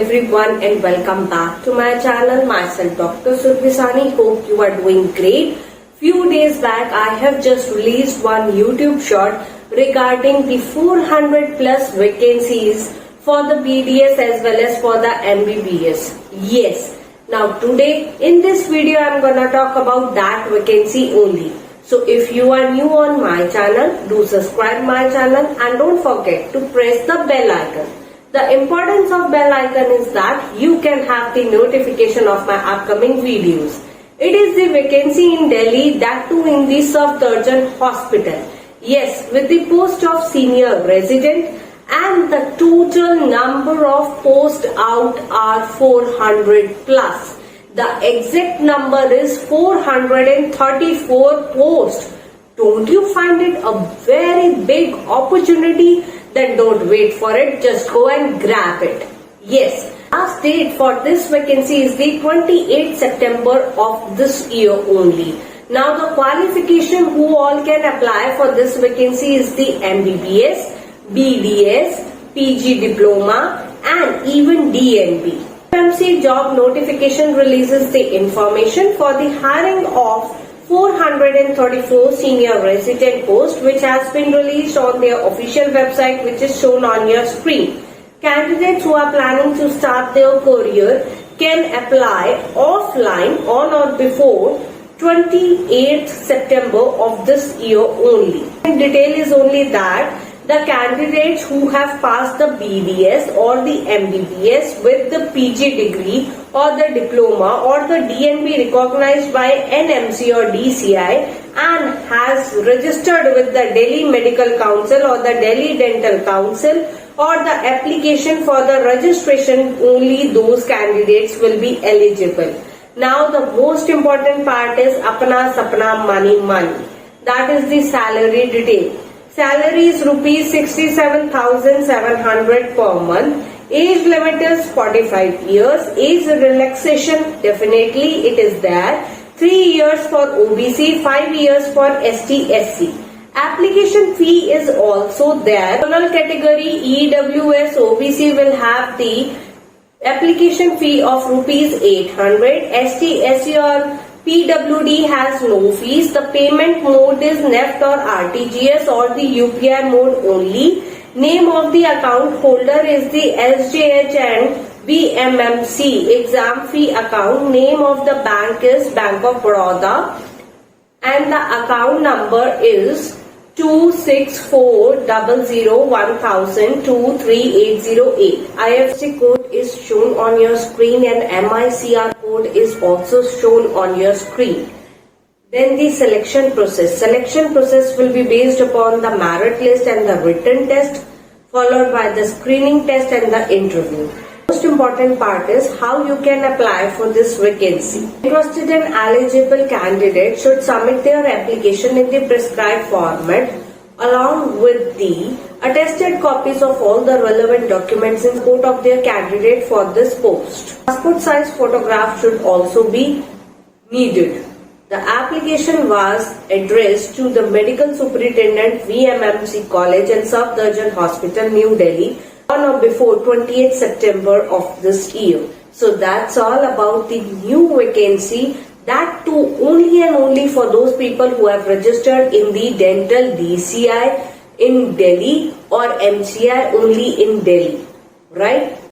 everyone and welcome back to my channel. Myself Dr. Surbhisani. Hope you are doing great. Few days back I have just released one YouTube short regarding the 400 plus vacancies for the BDS as well as for the MBBS. Yes. Now today in this video I am gonna talk about that vacancy only. So if you are new on my channel, do subscribe my channel and don't forget to press the bell icon. The importance of bell icon is that you can have the notification of my upcoming videos. It is the vacancy in Delhi, that too in the Safdarjung Hospital. Yes, with the post of senior resident, and the total number of posts out are 400 plus. The exact number is 434 posts. Don't you find it a very big opportunity? Then don't wait for it, just go and grab it. Yes, last date for this vacancy is the 28th September of this year only. Now the qualification who all can apply for this vacancy is the MBBS, BDS, PG diploma and even DNB. FMC job notification releases the information for the hiring of 434 senior resident posts, which has been released on their official website, which is shown on your screen. Candidates who are planning to start their career can apply offline on or before 28th September of this year only. In detail is only that the candidates who have passed the BDS or the MBBS with the PG degree or the diploma or the DNB recognized by NMC or DCI and has registered with the Delhi Medical Council or the Delhi Dental Council or the application for the registration, only those candidates will be eligible. Now the most important part is Apna Sapna Money. That is the salary detail. Salary is rupees 67,700 per month. Age limit is 45 years. Age relaxation, definitely it is there. 3 years for OBC, 5 years for ST, SC. Application fee is also there. General category EWS OBC will have the application fee of rupees 800. ST, SC or PWD has no fees. The payment mode is NEFT or RTGS or the UPI mode only. Name of the account holder is the SJH and BMMC exam fee account. Name of the bank is Bank of Baroda and the account number is 264001000238808. IFSC code is shown on your screen and MICR code is also shown on your screen. Then the selection process. Selection process will be based upon the merit list and the written test, followed by the screening test and the interview. Most important part is how you can apply for this vacancy. Interested and eligible candidates should submit their application in the prescribed format along with the attested copies of all the relevant documents in support of their candidate for this post. Passport size photograph should also be needed. The application was addressed to the Medical Superintendent VMMC College and Safdarjung Hospital, New Delhi on or before 28th September of this year. So that's all about the new vacancy, that too only and only for those people who have registered in the dental DCI in Delhi or MCI only in Delhi, right?